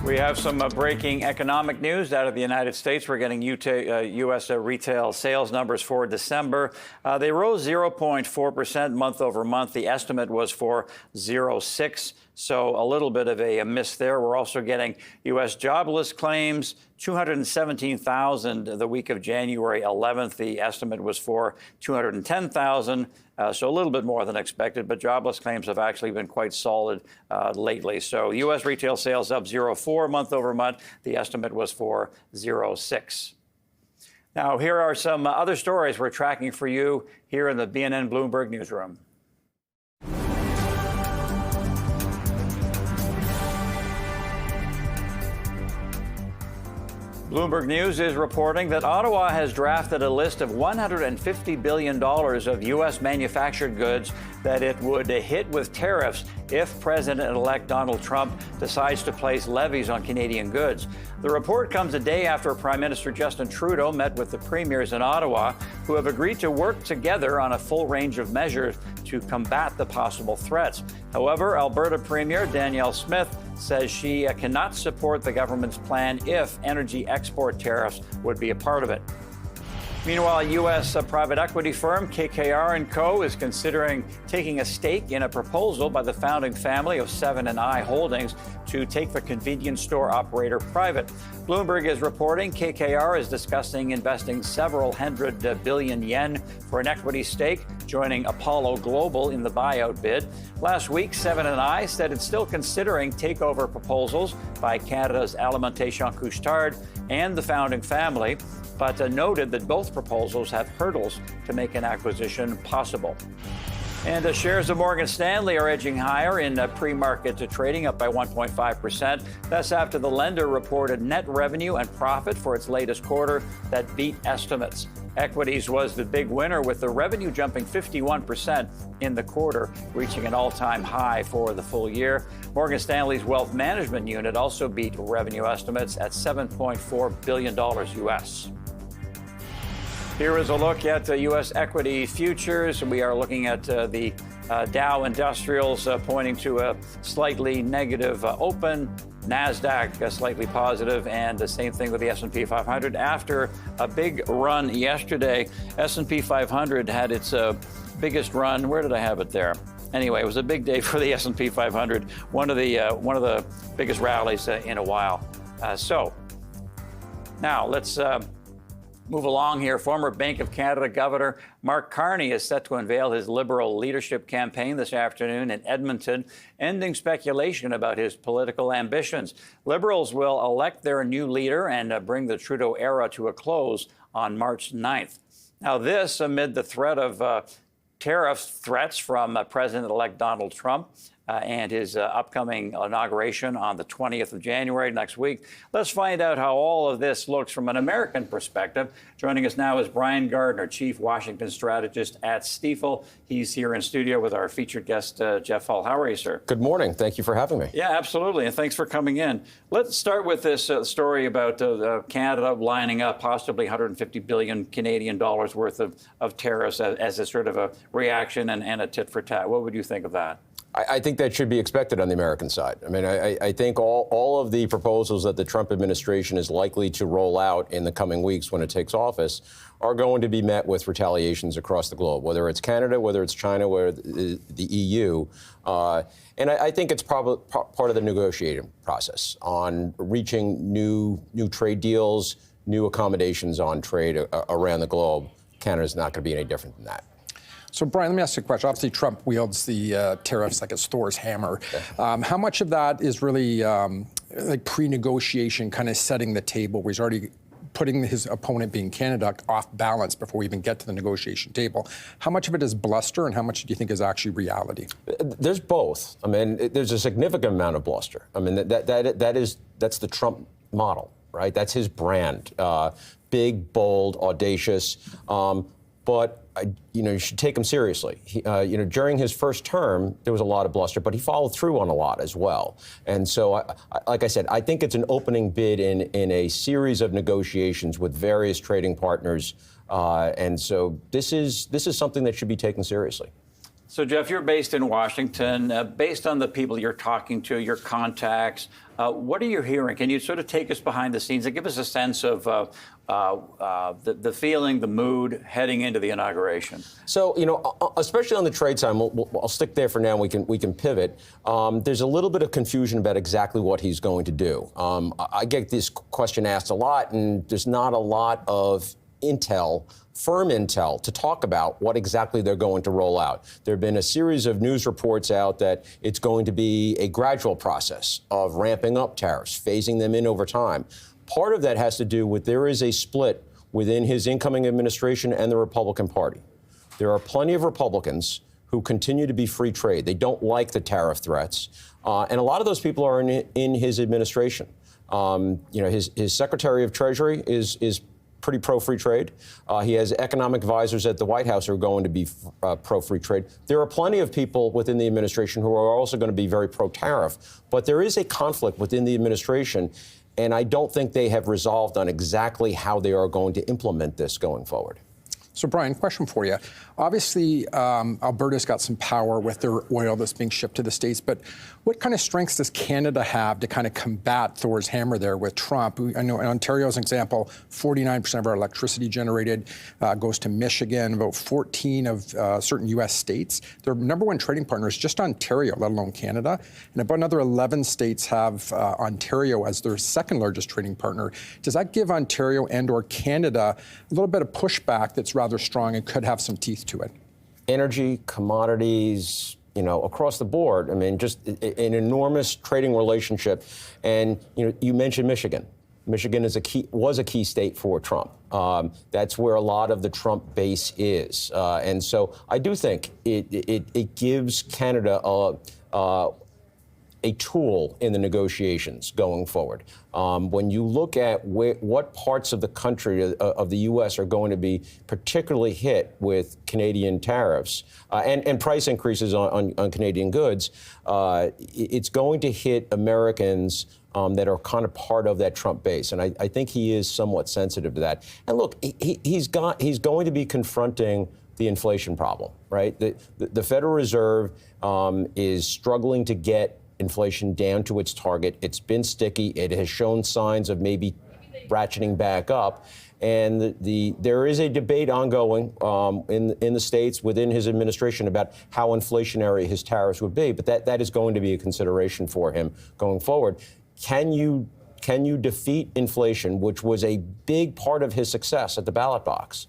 We have some breaking economic news out of the United States. We're getting U.S. retail sales numbers for December. They rose 0.4% month over month. The estimate was for 0.6%, so a little bit of a miss there. We're also getting U.S. jobless claims, 217,000 the week of January 11th. The estimate was for 210,000. So a little bit more than expected, but jobless claims have actually been quite solid lately. So U.S. retail sales up 0.4% month over month. The estimate was for 0.6%. Now, here are some other stories we're tracking for you here in the BNN Bloomberg newsroom. Bloomberg News is reporting that Ottawa has drafted a list of $150 billion of U.S. manufactured goods that it would hit with tariffs if President-elect Donald Trump decides to place levies on Canadian goods. The report comes a day after Prime Minister Justin Trudeau met with the premiers in Ottawa, who have agreed to work together on a full range of measures to combat the possible threats. However, Alberta Premier Danielle Smith says she cannot support the government's plan if energy export tariffs would be a part of it. Meanwhile, U.S. private equity firm KKR & Co. is considering taking a stake in a proposal by the founding family of Seven & I Holdings to take the convenience store operator private. Bloomberg is reporting KKR is discussing investing several hundred billion yen for an equity stake, joining Apollo Global in the buyout bid. Last week, Seven & I said it's still considering takeover proposals by Canada's Alimentation Couche-Tard and the founding family, but noted that both proposals have hurdles to make an acquisition possible. And the shares of Morgan Stanley are edging higher in pre-market trading, up by 1.5%. That's after the lender reported net revenue and profit for its latest quarter that beat estimates. Equities was the big winner, with the revenue jumping 51% in the quarter, reaching an all-time high for the full year. Morgan Stanley's wealth management unit also beat revenue estimates at $7.4 billion U.S. Here is a look at U.S. equity futures. We are looking at the Dow Industrials pointing to a slightly negative open. NASDAQ slightly positive, and the same thing with the S&P 500. After a big run yesterday, S&P 500 had its biggest run. Where did I have it there? Anyway, it was a big day for the S&P 500, one of the biggest rallies in a while. So now let's move along here. Former Bank of Canada Governor Mark Carney is set to unveil his Liberal leadership campaign this afternoon in Edmonton, ending speculation about his political ambitions. Liberals will elect their new leader and bring the Trudeau era to a close on March 9th. Now, this amid the threat of tariff threats from President-elect Donald Trump and his upcoming inauguration on the 20th of January next week. Let's find out how all of this looks from an American perspective. Joining us now is Brian Gardner, Chief Washington Strategist at Stifel. He's here in studio with our featured guest, Jeff Hull. How are you, sir? Good morning. Thank you for having me. Yeah, absolutely. And thanks for coming in. Let's start with this story about Canada lining up possibly 150 billion Canadian dollars worth of tariffs as a sort of a reaction and a tit for tat. What would you think of that? I think that should be expected on the American side. I mean, I think all of the proposals that the Trump administration is likely to roll out in the coming weeks when it takes office are going to be met with retaliations across the globe, whether it's Canada, whether it's China, whether the EU. And I think it's probably part of the negotiating process on reaching new trade deals, new accommodations on trade around the globe. Canada's not going to be any different than that. So, Brian, let me ask you a question. Obviously, Trump wields the tariffs like it's Thor's hammer. How much of that is really like pre-negotiation, kind of setting the table, where he's already putting his opponent, being Canada, off balance before we even get to the negotiation table? How much of it is bluster, and how much do you think is actually reality? There's both. I mean, there's a significant amount of bluster. I mean, that's the Trump model, right? That's his brand. Big, bold, audacious. But you should take him seriously. During his first term, there was a lot of bluster, but he followed through on a lot as well. And so, like I said, I think it's an opening bid in a series of negotiations with various trading partners. And so this is something that should be taken seriously. So, Jeff, you're based in Washington. Based on the people you're talking to, your contacts, what are you hearing? Can you sort of take us behind the scenes and give us a sense of the feeling, the mood heading into the inauguration? So, especially on the trade side, I'll stick there for now. We can pivot. There's a little bit of confusion about exactly what he's going to do. I get this question asked a lot, and there's not a lot of firm intel to talk about what exactly they're going to roll out. There have been a series of news reports out that it's going to be a gradual process of ramping up tariffs, phasing them in over time. Part of that has to do with there is a split within his incoming administration and the Republican Party. There are plenty of Republicans who continue to be free trade. They don't like the tariff threats. And a lot of those people are in his administration. His Secretary of Treasury is pretty pro-free trade. He has economic advisors at the White House who are going to be pro-free trade. There are plenty of people within the administration who are also going to be very pro-tariff. But there is a conflict within the administration, and I don't think they have resolved on exactly how they are going to implement this going forward. So, Brian, question for you. Obviously, Alberta's got some power with their oil that's being shipped to the States, but what kind of strengths does Canada have to kind of combat Thor's hammer there with Trump? I know in Ontario's example, 49% of our electricity generated goes to Michigan, about 14 of certain U.S. states. Their number one trading partner is just Ontario, let alone Canada. And about another 11 states have Ontario as their second largest trading partner. Does that give Ontario and or Canada a little bit of pushback that's rather strong and could have some teeth to it? Energy, commodities, across the board. I mean, just an enormous trading relationship. And, you mentioned Michigan. Michigan was a key state for Trump. That's where a lot of the Trump base is. And so I do think it gives Canada a tool in the negotiations going forward. When you look at what parts of the country, of the U.S. are going to be particularly hit with Canadian tariffs and price increases on Canadian goods, it's going to hit Americans that are kind of part of that Trump base. And I think he is somewhat sensitive to that. And look, he's going to be confronting the inflation problem, right? The Federal Reserve is struggling to get inflation down to its target. It's been sticky. It has shown signs of maybe ratcheting back up. And there is a debate ongoing in the states within his administration about how inflationary his tariffs would be. But that is going to be a consideration for him going forward. Can you defeat inflation, which was a big part of his success at the ballot box,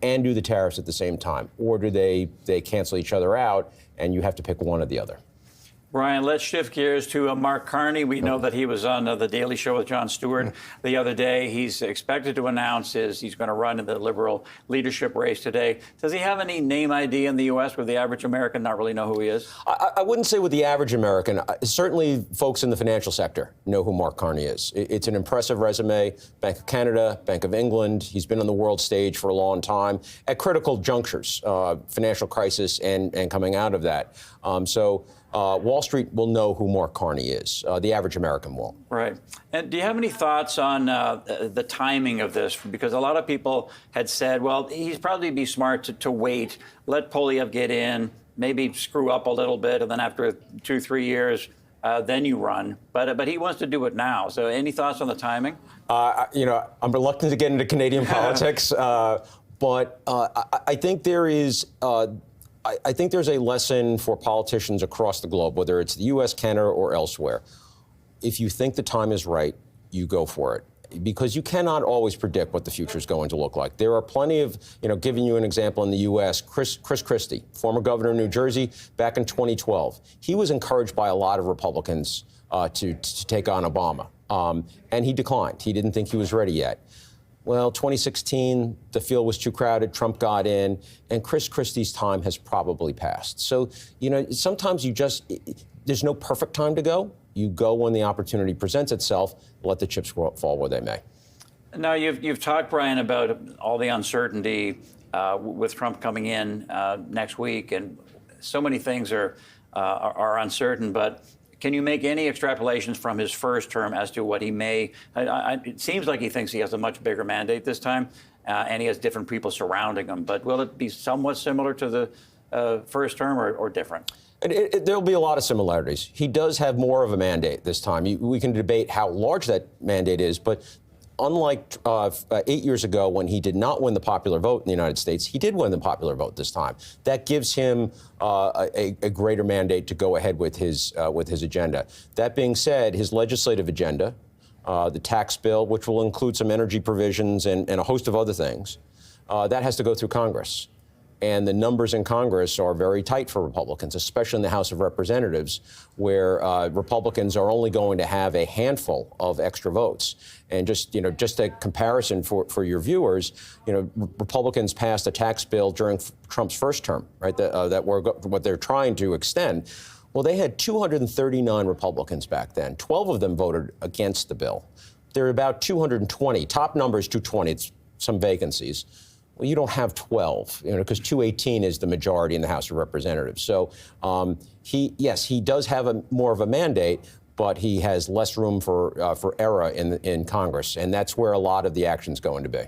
and do the tariffs at the same time? Or do they cancel each other out and you have to pick one or the other? Brian, let's shift gears to Mark Carney. We know that he was on The Daily Show with Jon Stewart the other day. He's expected to announce he's going to run in the Liberal leadership race today. Does he have any name ID in the U.S. where the average American not really know who he is? I wouldn't say with the average American. Certainly folks in the financial sector know who Mark Carney is. It's an impressive resume. Bank of Canada, Bank of England. He's been on the world stage for a long time at critical junctures, financial crisis and coming out of that. Wall Street will know who Mark Carney is. The average American won't. Right. And do you have any thoughts on the timing of this? Because a lot of people had said, well, he'd probably be smart to wait, let Poilievre get in, maybe screw up a little bit, and then after 2-3 years, then you run. But he wants to do it now. So any thoughts on the timing? I'm reluctant to get into Canadian politics, but I think there is... I think there's a lesson for politicians across the globe, whether it's the U.S., Canada, or elsewhere. If you think the time is right, you go for it. Because you cannot always predict what the future is going to look like. There are plenty of, giving you an example in the U.S., Chris Christie, former governor of New Jersey, back in 2012. He was encouraged by a lot of Republicans to take on Obama. And he declined. He didn't think he was ready yet. Well, 2016, the field was too crowded. Trump got in, and Chris Christie's time has probably passed. So, sometimes there's no perfect time to go. You go when the opportunity presents itself. Let the chips fall where they may. Now, you've talked, Brian, about all the uncertainty with Trump coming in next week, and so many things are uncertain. But can you make any extrapolations from his first term as to what he may? It seems like he thinks he has a much bigger mandate this time, and he has different people surrounding him. But will it be somewhat similar to first term or different? There'll be a lot of similarities. He does have more of a mandate this time. We can debate how large that mandate is, but unlike 8 years ago when he did not win the popular vote in the United States, he did win the popular vote this time. That gives him a greater mandate to go ahead with his agenda. That being said, his legislative agenda, the tax bill, which will include some energy provisions and a host of other things, that has to go through Congress. And the numbers in Congress are very tight for Republicans, especially in the House of Representatives, where Republicans are only going to have a handful of extra votes. And just a comparison for your viewers, Republicans passed a tax bill during Trump's first term, right? What they're trying to extend. Well, they had 239 Republicans back then. 12 of them voted against the bill. There are about 220. Top number is 220. It's some vacancies. Well, you don't have 12, because 218 is the majority in the House of Representatives. So he does have more of a mandate, but he has less room for error in Congress, and that's where a lot of the action's going to be.